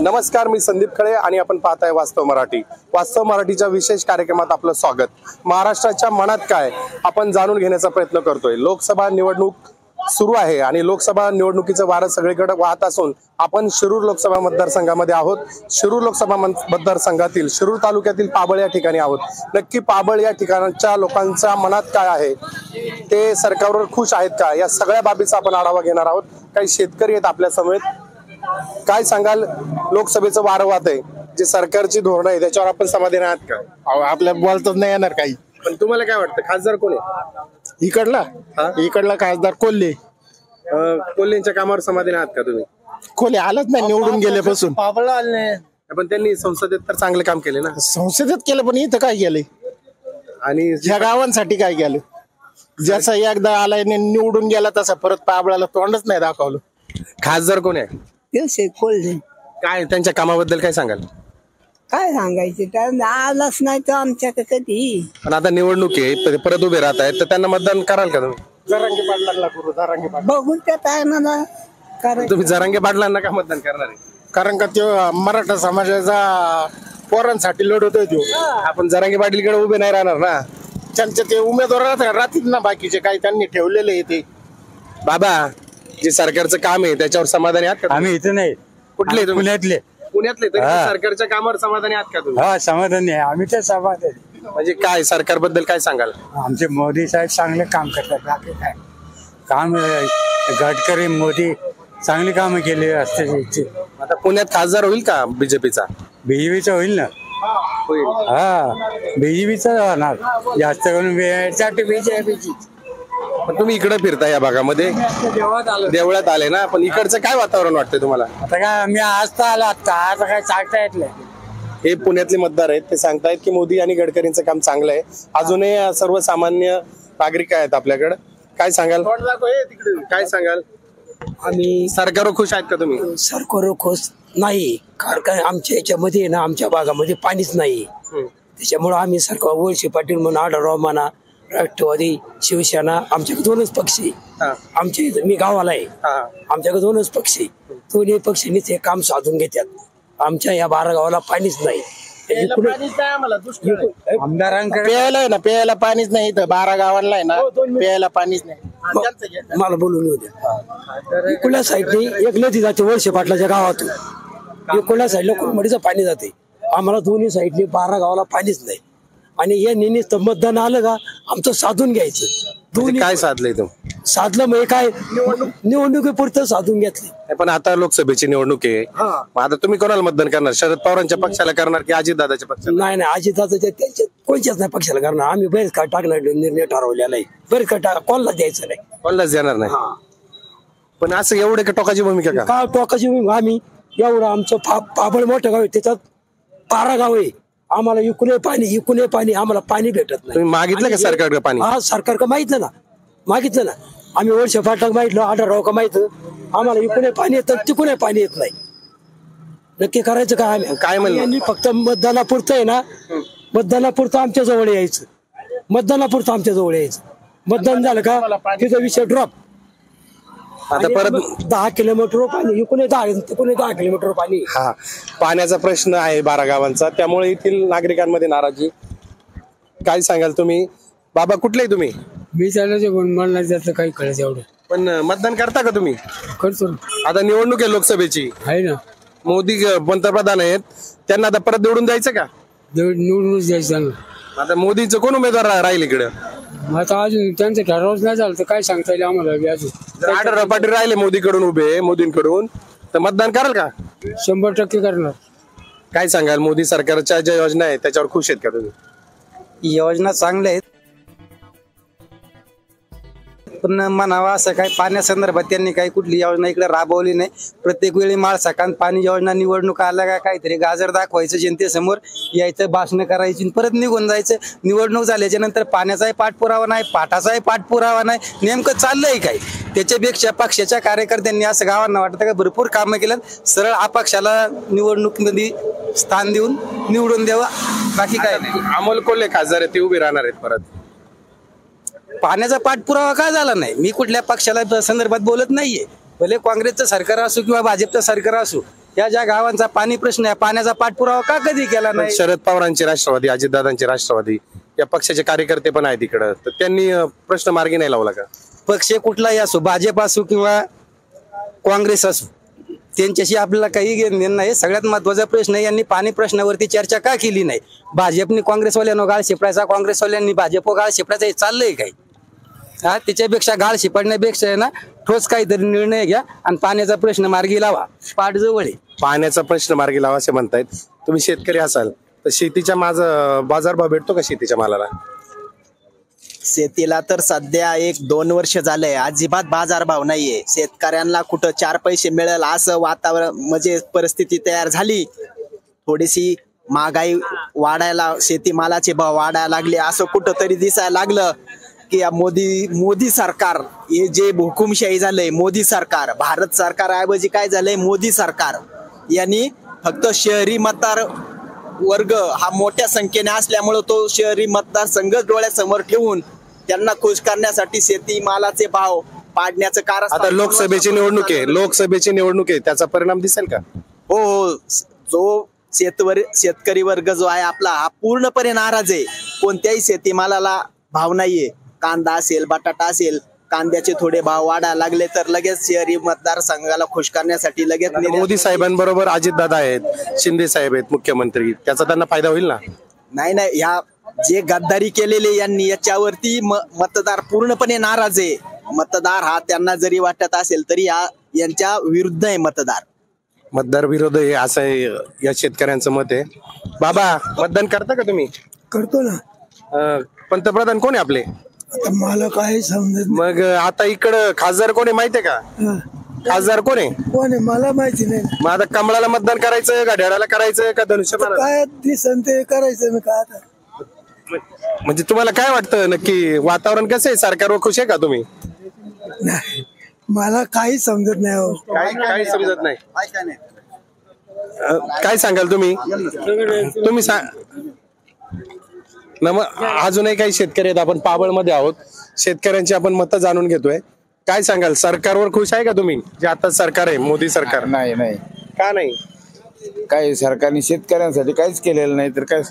नमस्कार, मी संदीप खळे आणि आपण पाहताय वास्तव मराठी. वास्तव मराठीच्या विशेष कार्यक्रमात आपलं स्वागत. महाराष्ट्राच्या मनात काय आपण जाणून घेण्याचा प्रयत्न करतोय. लोकसभा निवडणूक सुरू आहे आणि लोकसभा निवडणुकीचं वारं सगळीकडे वाहत असून आपण शिरूर लोकसभा मतदारसंघामध्ये आहोत. शिरूर लोकसभा मतदारसंघातील शिरूर तालुक्यातील पाबळ या ठिकाणी आहोत. नक्की पाबळ या ठिकाणच्या लोकांच्या मनात काय आहे, ते सरकारवर खुश आहेत का, या सगळ्या बाबीचा आपण आढावा घेणार आहोत. काही शेतकरी आहेत आपल्या समवेत. काय सांगाल, लोकसभेचं वारं वाहत आहे, जे सरकारची धोरण आहे त्याच्यावर आपण समाधानी आहात का? आपल्या बोलतच नाही येणार काही. पण तुम्हाला काय वाटतं, खासदार कोण आहे? इकडला खासदार कोल्हे. कोल्हेंच्या कामावर समाधानी आहात का तुम्ही? कोल्हे आलंच नाही निवडून गेल्यापासून. पण त्यांनी संसदेत तर चांगले काम केले ना. संसदेत केलं, पण इथं काय केलंय आणि ह्या गावांसाठी काय केलं? जसा एकदा आलाय निवडून गेला तसा परत पाबळाला तोंडच नाही दाखवलं. खासदार कोण आहे? कोल्हे. काय त्यांच्या कामाबद्दल काय सांगाल? काय सांगायचे, टाइम आलाच नाही तर आमच्याकडे कधी. पण आता निवडणूक आहे, परत उभे राहत आहेत, तर त्यांना मतदान कराल का तुम्ही? जरांगे पाटलांना करू. जरांगे पाटील बघून त्या टायमाला तुम्ही जरांगे पाटलांना का मतदान करणार आहे? कारण का तो मराठा समाजाचा पोरांसाठी लढतोय तो. आपण जरांगे पाटीलकडे उभे नाही राहणार ना. त्यांचे ते उमेदवार राहतील ना, बाकीचे काही त्यांनी ठेवलेले आहे ते. बाबा, जे सरकारचं काम आहे त्याच्यावर समाधानी आहात का? आम्ही इथे नाही, कुठले तुम्ही? पुण्यातले. पुण्यातले तरी सरकारच्या कामावर समाधानी आहात का तुम्ही? हा, समाधान नाही, आम्ही तर समाधान. म्हणजे काय सरकारबद्दल काय सांगाल? आमचे मोदी साहेब चांगले काम करतात. बाकी काय काम, गडकरी मोदी चांगली कामं केली असते. आता पुण्यात खासदार होईल का बीजेपीचा? बीजेपीचं होईल ना. होईल. हा, बीजेपीचं होणार जास्त करून. बीजेपीची. पण तुम्ही इकडे फिरता या भागामध्ये, देवळात आले ना, पण इकडचं काय वातावरण वाटतंय तुम्हाला? आता काय, मी आज तर आलो, आता काय सांगता येत नाही. हे पुण्यातले मतदार आहेत, ते सांगतायत की मोदी आणि गडकरींचं काम चांगलं आहे. अजूनही सर्वसामान्य नागरिक आहेत आपल्याकडे. काय सांगाल? काय सांगाल? आम्ही सरकारवर खुश आहेत का तुम्ही? सरकार खुश नाही, कारण काय आमच्या याच्यामध्ये ना, आमच्या भागामध्ये पाणीच नाही. त्याच्यामुळे आम्ही सरकार वळसे पाटील म्हणा, आढळराव म्हणा, राष्ट्रवादी, शिवसेना, आमच्याकडे दोनच पक्ष आहे. आमच्या इथं मी गावाला आहे, आमच्याकडे दोनच पक्ष आहे. दोन्ही पक्षांनी ते काम साधून घेतात. आमच्या या 12 गावाला पाणीच नाही. आमदारांकडे प्यायला आहे ना, प्यायला पाणीच नाही इथं. 12 गावांना आहे ना, प्यायला पाणीच नाही. मला बोलून येऊ द्या. इकडल्या साईडने एक नदी जाते वळसे पाटलाच्या गावातून, इकडल्या साईडला कुरमडीचं पाणी जाते. आम्हाला दोन्ही साईडने 12 गावाला पाणीच नाही. आणि या निमित्त मतदान आलं का आमचं साधून घ्यायचं. दोन्ही काय साधलंय तुम्ही? साधलं म्हणजे काय, निवडणुकीपुरतं साधून घेतलं. पण आता लोकसभेची निवडणूक आहे, मग आता तुम्ही कोणाला मतदान करणार? शरद पवारांच्या पक्षाला करणार की अजितदादाच्या पक्षाला? नाही नाही, अजितदादाच्या त्यांच्या कोणत्याच नाही पक्षाला करणार. आम्ही बरेच काय टाकणार निर्णय ठरवलेला आहे. बरेच काय कोणाला द्यायचं नाही, कोणालाच देणार नाही. पण असं एवढे का टोकाची भूमिका का? काय टोकाची भूमिका? आम्ही एवढं आमचं पाबळ मोठं गाव आहे, त्याच्यात 12 गाव आहे. आम्हाला इकडे पाणी आम्हाला पाणी भेटत नाही. तुम्ही मागितलं का सरकारकडे पाणी? हा, सरकार का माहितलं ना. आम्ही वळसे फाटक माहितलं, आढळराव का माहित. आम्हाला इकडे पाणी येतं, तिकडे पाणी येत नाही. नक्की करायचं काय? आम्ही काय म्हणलं? फक्त मतदानापुरतं आहे ना, मतदानापुरतं आमच्या जवळ यायचं. मतदान झालं का तिचा विषय ड्रॉप. आता परत 10 किलोमीटर पाणी, इकडे 10 किलोमीटर पाणी. हा, पाण्याचा प्रश्न आहे 12 गावांचा, त्यामुळे येथील नागरिकांमध्ये नाराजी. काय सांगाल तुम्ही? बाबा, कुठले तुम्ही? मी चालायचं पण मला त्याचं काही कळत एवढं. पण मतदान करता का तुम्ही? करतो. आता निवडणूक आहे लोकसभेची, आहे ना. मोदी पंतप्रधान आहेत, त्यांना आता परत निवडून जायचं का? निवडूनच द्यायचं ना. आता मोदींचं कोण उमेदवार राहील इकडे? आता अजून त्यांचं ठरवच नाही झालं तर काय सांगता येईल आम्हाला. अजून आढळराव पाटील राहिले मोदीकडून उभे, मोदींकडून, तर मतदान कराल का? 100% करणार. काय सांगाल, मोदी सरकारच्या ज्या योजना आहेत त्याच्यावर खुश आहेत का तुम्ही? योजना चांगल्या आहेत, पण म्हणावा असं काय पाण्यासंदर्भात त्यांनी काही कुठली योजना इकडे राबवली नाही. प्रत्येक वेळी माळसाकांत पाणी योजना, निवडणूक आल्या का काहीतरी गाजर दाखवायचं, जनतेसमोर यायचं, भाषण करायची, परत निघून जायचं. निवडणूक झाल्याच्या नंतर पाण्याचाही पाठपुरावा नाही, पाठाचाही पाठपुरावा नाही. नेमकं चाललंय काय? त्याच्यापेक्षा पक्षाच्या कार्यकर्त्यांनी असं गावांना वाटतं का भरपूर कामं केलं, सरळ अपक्षाला निवडणुकीमध्ये स्थान देऊन निवडून द्यावं. बाकी काय नाही. अमोल कोल्हे खासदार आहेत, ते उभे राहणार आहेत परत. पाण्याचा पाठपुरावा का झाला नाही? मी कुठल्या पक्षाला संदर्भात बोलत नाहीये. भले काँग्रेसचं सरकार असो किंवा भाजपचं सरकार असो, या ज्या गावांचा पाणी प्रश्न आहे, पाण्याचा पाठपुरावा का कधी केला नाही? शरद पवारांचे राष्ट्रवादी, अजितदादांचे राष्ट्रवादी या पक्षाचे कार्यकर्ते पण आहेत इकडं, तर त्यांनी प्रश्न मार्गी नाही लावला का? पक्ष कुठलाही असो, भाजप असो किंवा काँग्रेस असो, त्यांच्याशी आपल्याला काही घेणं देणं नाही. सगळ्यात महत्वाचा प्रश्न आहे, यांनी पाणी प्रश्नावरती चर्चा का केली नाही? भाजपने काँग्रेसवाल्यांना गाळ शिपडायचा, काँग्रेसवाल्यांनी भाजप गाळ शिपडायचा, हे चाललंय काय? हा, त्याच्यापेक्षा गाळ शिपडण्यापेक्षा आहे ना, ठोस काहीतरी निर्णय घ्या आणि पाण्याचा प्रश्न मार्गी लावा. पाठ जवळ आहे. पाण्याचा प्रश्न मार्गी लावा असे म्हणतायत. तुम्ही शेतकरी असाल तर शेतीच्या बाजारभाव भेटतो का शेतीच्या मालाला? शेतीला तर सध्या 1-2 वर्ष झालंय अजिबात बाजारभाव नाहीये. शेतकऱ्यांना कुठं 4 पैसे मिळेल असं वातावरण म्हणजे परिस्थिती तयार झाली. थोडीशी महागाई वाढायला, शेतीमालाचे भाव वाढायला लागले असं कुठं तरी दिसायला लागलं की या मोदी सरकार हे जे हुकुमशाही झालंय, मोदी सरकार, भारत सरकारऐवजी काय झालंय, मोदी सरकार यांनी फक्त शहरी मतदार वर्ग हा मोठ्या संख्येने असल्यामुळे तो शहरी मतदारसंघ डोळ्यासमोर ठेवून त्यांना खुश करण्यासाठी शेती मालाचे भाव पाडण्याचं कारण. आता लोकसभेची निवडणूक आहे, त्याचा परिणाम दिसेल का? हो, जो शेतकरी वर्ग जो आहे आपला हा पूर्णपणे नाराज आहे. कोणत्याही शेतीमालाला भाव नाहीये. कांदा असेल, बटाटा असेल, कांद्याचे थोडे भाव वाढायला लागले तर लगेच शहरी मतदारसंघाला खुश करण्यासाठी लगेच मोदी साहेबांबरोबर अजितदादा आहेत, शिंदे साहेब आहेत मुख्यमंत्री, त्याचा त्यांना फायदा होईल ना? नाही, ह्या जे गद्दारी केलेले यांनी याच्यावरती मतदार पूर्णपणे नाराज आहे. मतदार हा त्यांना जरी वाटत असेल तरी यांच्या विरुद्ध आहे मतदार विरोध आहे असं या शेतकऱ्यांचं मत आहे. बाबा, मतदान करता का तुम्ही? करतो ना. पंतप्रधान कोण आहे आपले? आता मला काय समजत मग आता इकडं खासदार कोण आहे माहितीये का? खासदार कोण आहे? कोण आहे मला माहिती नाही. मग आता कमळाला मतदान करायचं, घड्याळाला करायचं का धनुष्यबाणाला? काय दिसन ते करायचं काय आता. म्हणजे तुम्हाला काय वाटतं नक्की वातावरण कसं आहे? सरकारवर खुश आहे का तुम्ही? नाही, मला काही समजत नाही हो. काही समजत नाही. काय सांगाल तुम्ही? अजूनही काही शेतकरी आहेत, आपण पाबळमध्ये आहोत, शेतकऱ्यांची आपण मतं जाणून घेतोय. काय सांगाल, सरकारवर खुश आहे का तुम्ही, जे आता सरकार आहे मोदी सरकार? नाही. का नाही? काही सरकारने शेतकऱ्यांसाठी काहीच केलेलं नाही तर काय.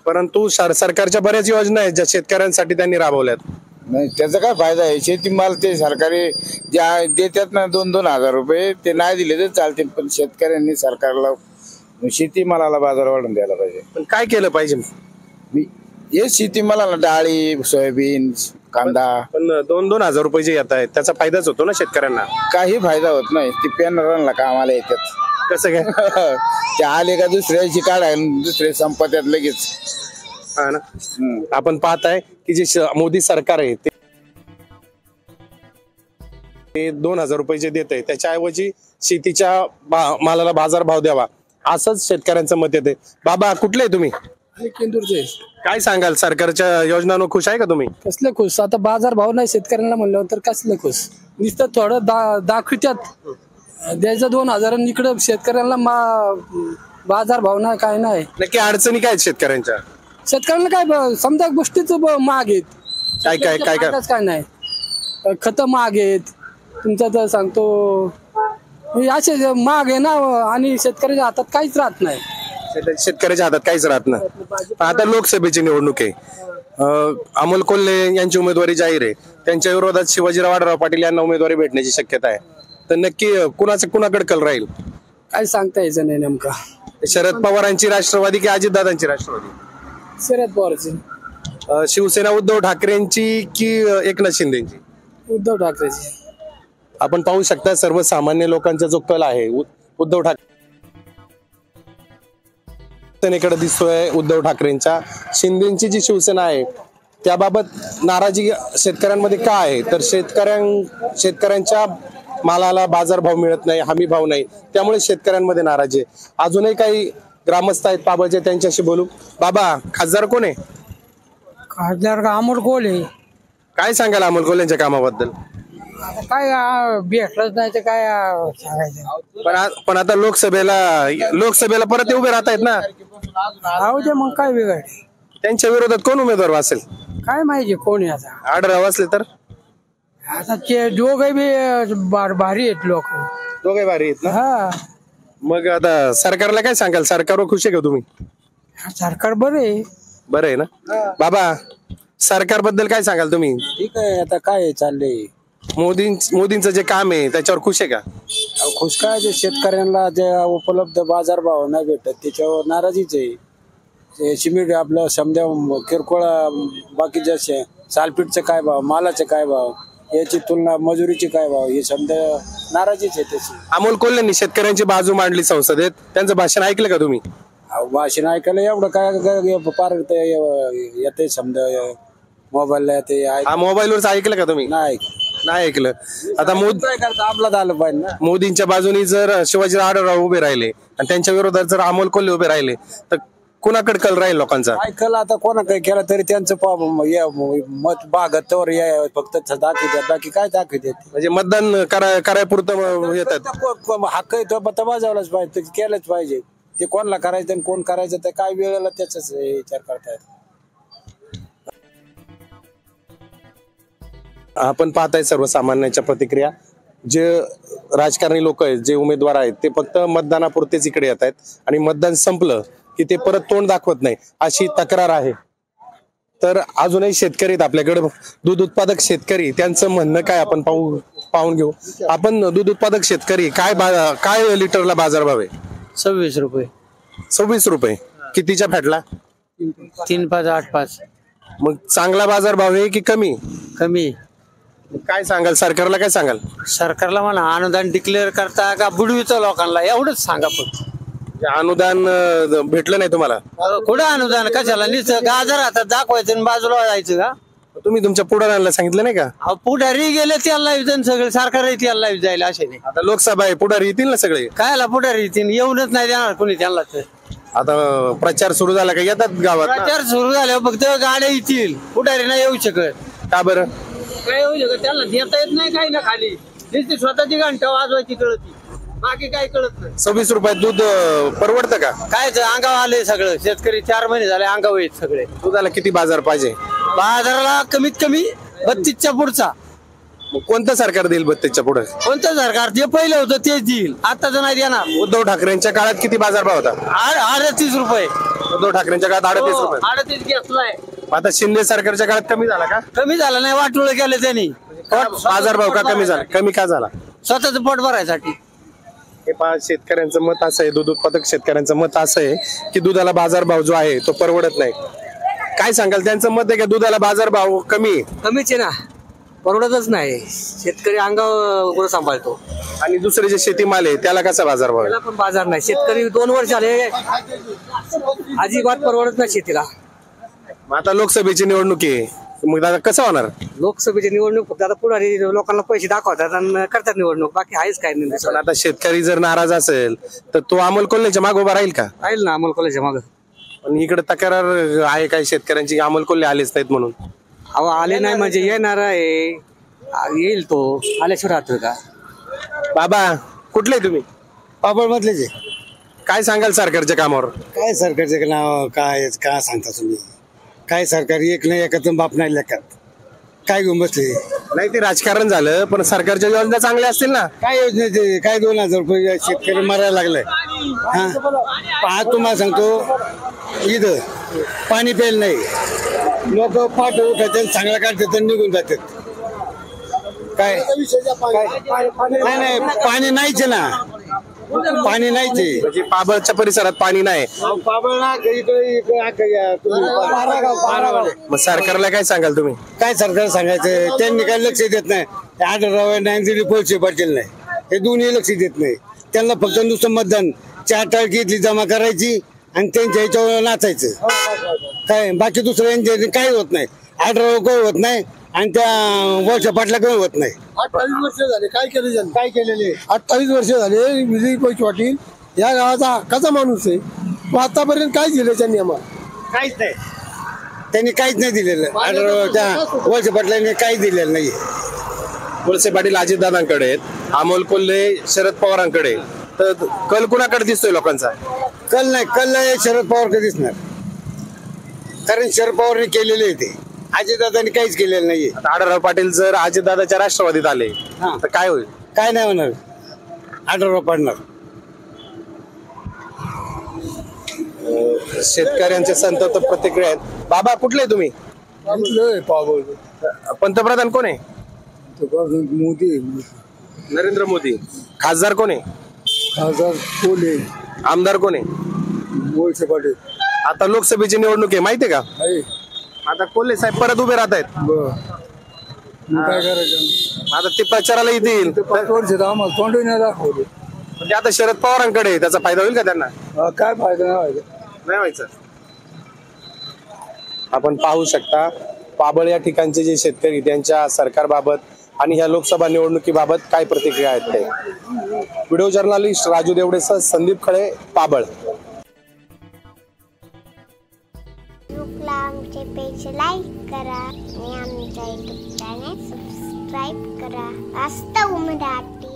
परंतु सरकारच्या बऱ्याच योजना आहेत ज्या शेतकऱ्यांसाठी त्यांनी राबवल्यात. नाही, त्याचा काय फायदा आहे? शेतीमाल ते सरकारी ज्या देतात ना 2-2 हजार रुपये, ते नाही दिले तर चालतील, पण शेतकऱ्यांनी सरकारला शेतीमालाला बाजार वाढून द्यायला पाहिजे. पण काय केलं पाहिजे? हे शेतीमालाला डाळी, सोयाबीन, कांदा. पण 2-2 हजार रुपये जे येत आहेत त्याचा फायदाच होतो ना शेतकऱ्यांना? काही फायदा होत नाही. ते पेनरांना कामाला येतात. कसं काय? ते आले का दुसऱ्याची काढाय, दुसरे संपत्यात लगेच. हा ना. आपण पाहताय की जे मोदी सरकार आहे ते 2,000 रुपये जे देत आहे त्याच्याऐवजी शेतीच्या मालाला बाजार भाव द्यावा असंच शेतकऱ्यांचं मत येते. बाबा, कुठले तुम्ही? केंदूरचे. काय सांगाल, सरकारच्या योजनांवर खुश आहे का तुम्ही? कसलं खुश? आता बाजार भाव नाही शेतकऱ्यांना म्हणलं तर कसलं खुश? नुसतं थोडं दाखवित्यात द्यायचं 2,000 इकडं शेतकऱ्यांना बाजार भाव नाही, काय नाही. नक्की अडचणी काय आहेत शेतकऱ्यांच्या? शेतकऱ्यांना काय समजा गोष्टीच महाग आहेत. काय नाही, खत महाग आहेत तुमचं तर सांगतो, असे महाग आहे ना, आणि शेतकऱ्याच्या हातात काहीच राहत नाही. शेतकऱ्याच्या हातात काहीच राहत नाही. आता लोकसभेची निवडणूक आहे, अमोल कोल्हे यांची उमेदवारी जाहीर आहे, त्यांच्या विरोधात शिवाजीराव आढळराव पाटील यांना उमेदवारी भेटण्याची शक्यता आहे. तर नक्की कुणाकडे कल राहील? काय सांगता यायचं नाही नेमका. शरद पवारांची राष्ट्रवादी की अजितदादांची राष्ट्रवादी? शरद पवारची. शिवसेना उद्धव ठाकरेंची की एकनाथ शिंदेची? उद्धव ठाकरेची. आपण पाहू शकता सर्वसामान्य लोकांचा जो कल आहे उद्धव ठाकरेंकडे दिसतोय. उद्धव ठाकरेंच्या, शिंदेची जी शिवसेना आहे त्याबाबत नाराजी शेतकऱ्यांमध्ये का आहे? तर शेतकऱ्यांच्या मालाला बाजारभाव मिळत नाही, हमी भाव नाही, त्यामुळे शेतकऱ्यांमध्ये नाराजी आहे. अजूनही काही ग्रामस्थ आहेत पाबळचे, त्यांच्याशी बोलू. बाबा, खासदार कोण आहे? खासदार अमोल कोल्हे. काय सांगाल अमोल कोल्हेंच्या कामाबद्दल? काय भेटलंच नाही तर काय सांगायचं. पण आता लोकसभेला परत उभे राहत आहेत ना. राहू दे मग, काय बिघड. त्यांच्या विरोधात कोण उमेदवार असेल? काय माहिती कोण आहे आता. आढळराव असले तर? आता ते दोघे बी भारी आहेत लोक. दोघे भारी आहेत ना. हा, मग आता सरकारला काय सांगाल? सरकारवर खुश आहे का तुम्ही? सरकार बरं आहे. बरं आहे ना बाबा? सरकारबद्दल काय सांगाल तुम्ही? ठीक आहे. आता काय चाललंय? मोदींचं जे काम आहे त्याच्यावर खुश आहे का? खुश काय, जे शेतकऱ्यांना जे उपलब्ध बाजारभाव नाही भेटत त्याच्यावर नाराजीच आहे. ते सिमेंट आपलं समजा किरकोळ बाकीच्या सालपीठचं काय भाव, मालाचे काय भाव, याची तुलना मजुरीची काय भाव, हे समजा नाराजीच आहे त्याची. अमोल कोल्हेंनी शेतकऱ्यांची बाजू मांडली संसदेत, त्यांचं भाषण ऐकलं का तुम्ही? भाषण ऐकायला एवढं काय पार येते समजा मोबाईलला येते. हा, मोबाईलवरच ऐकलं का तुम्ही? नाही ऐकलं. आता काय करता आपलं झालं पाहिजे ना. मोदींच्या बाजूनी जर शिवाजी आढळराव उभे राहिले आणि त्यांच्या विरोधात जर अमोल कोल्हे उभे राहिले तर कुणाकडे कल राहील लोकांचा? ऐकलं आता कोणा काही केलं तरी त्यांचं मत बागतवर फक्त दाखवतात, बाकी काय दाखवतात. म्हणजे मतदान करायपुरतं येतात. हक्क तर बजावलाच पाहिजे, केलंच पाहिजे. ते कोणाला करायचं आणि कोण करायचं तर काय वेळेला त्याच विचार करतायत. आपण पाहताय सर्वसामान्यांच्या प्रतिक्रिया. जे राजकारणी लोक आहेत, जे उमेदवार आहेत, ते फक्त मतदानापुरतेच इकडे येत आहेत आणि मतदान संपलं की ते परत तोंड दाखवत नाही, अशी तक्रार आहे. तर अजूनही शेतकरी आहेत आपल्याकडे, दूध उत्पादक शेतकरी, त्यांचं म्हणणं काय आपण पाहून घेऊ. आपण दूध उत्पादक शेतकरी, काय लिटरला बाजारभाव आहे? 26 रुपये. 26 रुपये. कितीच्या फॅटला? 3-5, 8-5. मग चांगला बाजारभाव आहे की कमी? कमी. काय सांगाल? सरकारला काय सांगाल? सरकारला म्हणा अनुदान डिक्लेअर करता का बुडवितो लोकांना, एवढंच सांगा. पण अनुदान भेटलं नाही तुम्हाला? कुठं अनुदान? कशाला? नुसतं गाजर हातात दाखवायचं आणि बाजूला जायचं का? तुम्ही तुमच्या पुढाऱ्यांना सांगितलं नाही का? पुढारी गेले त्याला विधान सगळे, सरकार त्याला जायला असे नाही. आता लोकसभा आहे, पुढारी येतील ना सगळे? कायला पुढारी येतील? येऊनच नाही देणार कोणी त्यांना. तर आता प्रचार सुरू झाला का येतात गावात? प्रचार सुरू झाल्यावर फक्त गाड्या येतील, पुढारी नाही येऊ शकत. का बरं? काय येऊ शकत? त्यांना देता येत नाही काही ना खाली. नुसती स्वतःची घंटा वाजवायची कळती, बाकी काय कळत नाही. 26 रुपयात दूध परवडतं का? काय अंगावर आले सगळं. शेतकरी 4 महिने झाले अंगावर येत सगळे. दुधाला किती बाजार पाहिजे? बाजाराला कमीत कमी 32च्या पुढचा. मग कोणतं सरकार देईल 32च्या पुढे? कोणतं सरकार? जे पहिलं होतं तेच देईल, आताच नाही देणार. उद्धव ठाकरेंच्या काळात किती बाजारभाव होता? 38 रुपये. उद्धव ठाकरेंच्या काळात 38 रुपये. 38 घेतलाय. आता शिंदे सरकारच्या काळात कमी झाला का? कमी झाला नाही, वाटोळ केलं त्यांनी. बाजारभाव का कमी झाला? कमी का झाला? स्वतःच पोट भरायसाठी. हे पहा, शेतकऱ्यांचं मत असं आहे, दूध उत्पादक शेतकऱ्यांचं मत असं आहे की दुधाला बाजारभाव जो आहे तो परवडत नाही. काय सांगाल? त्यांचं मत आहे की दुधाला बाजारभाव कमीच आहे ना, परवडतच नाही. शेतकरी अंगावर सांभाळतो आणि दुसरे जे शेतीमाल आहे त्याला कसा बाजारभाव आहे? त्याला पण बाजार नाही. शेतकरी 2 वर्ष झाले अजिबात परवडत नाही शेतीला. आता लोकसभेची निवडणूक आहे, मग दादा कसं होणार? लोकसभेची निवडणूक फक्त आता पुढारी लोकांना पैसे दाखवतात आणि करतात निवडणूक, बाकी आहेच काय नाही. पण आता शेतकरी जर नाराज असेल तर तो अमोल कोल्हेच्या मागे उभा राहील का? राहील ना अमोल कोल्हेच्या मागे. पण इकडे तक्रार आहे काय शेतकऱ्यांची, अमोल कोल्हे आलेच नाहीत म्हणून? अहो आले नाही म्हणजे येणार आहे, येईल तो. आल्याशिवाय राहतो का? बाबा कुठले तुम्ही? पापड मधलेच. काय सांगाल सरकारच्या कामावर? काय सरकारचे नाव काय सांगता तुम्ही? काय सरकार एक नाही एकाच बाप नाही लेखात. काय घेऊन बसले? नाही, ते राजकारण झालं, पण सरकारच्या योजना चांगल्या असतील ना? काय योजनेचे? काय 2000 रुपये शेतकरी मरायला लागलाय. हा, तुम्हाला सांगतो, इथं पाणी प्यायला नाही. लोक पाठ उठायचे, चांगला काढतात आणि निघून जातात. काय नाही, पाणी नाहीच ना. पाणी नाहीच. म्हणजे पाबळच्या परिसरात पाणी नाही. मग सरकारला काय सांगाल तुम्ही? काय सरकार सांगायचं? त्यांनी काय लक्ष देत नाही. आढळराव नाही, पैसे पाटील नाही, हे दोन्ही लक्ष देत नाही. त्यांना फक्त नुसतं मतदान 4 टाळकी इथली जमा करायची आणि त्यांच्या ह्याच्यावर नाचायचं. काय बाकी दुसरं यांच्या काही होत नाही. आढळराव काही होत नाही आणि त्या वर्षा पाटला काही होत नाही. 28 वर्ष झाले. काय केले? काय केलेले? 28 वर्ष झाले. विजय पैसे पाटील या गावाचा हक्काचा माणूस आहे. आतापर्यंत काय दिलं त्यांनी आम्हाला? काहीच नाही. त्यांनी काहीच नाही दिलेलं. आढळराव त्या वर्षा पाटलांनी काहीच दिलेलं नाही. वळसे पाटील अजितदादांकडे आहेत, अमोल कोल्हे शरद पवारांकडे. तर कल कुणाकडे दिसतोय लोकांचा? कल नाही शरद पवार दिसणार. कारण शरद पवारने केलेले आहे ते. अजितदादांनी काहीच केलेलं नाहीये. आढळराव पाटील जर अजितदादाच्या राष्ट्रवादीत आले तर काय होईल? काय नाही होणार. आढळराव पडणार. शेतकऱ्यांचे संतप्त प्रतिक्रिया आहेत. बाबा कुठले तुम्ही? पंतप्रधान कोण आहे? मोदी. नरेंद्र मोदी. खासदार कोण आहे? खासदार कोल्हे. आमदार कोण आहे? वळसे पाटील. आता लोकसभेची निवडणूक आहे माहितीये का? आता कोल्हे साहेब परत उभे राहत आहेत. काय करायचं आता ते प्रचाराला येतील. 5 वर्ष आम्हाला तोंडही नाही दाखवले. म्हणजे आता शरद पवारांकडे त्याचा फायदा होईल का त्यांना? काय फायदा नाही व्हायचा. आपण पाहू शकता पाबळ या ठिकाणचे जे शेतकरी त्यांच्या सरकारबाबत आणि ह्या लोकसभा निवडणुकीबाबत काय प्रतिक्रिया आहेत ते. व्हिडिओ जर्नलिस्ट राजू देवडेसह संदीप खळे, पाबळ. आमचे पेज लाईक करा आणि आमच्या युट्यूब चॅनेल सबस्क्राईब करा. वास्तव मराठी.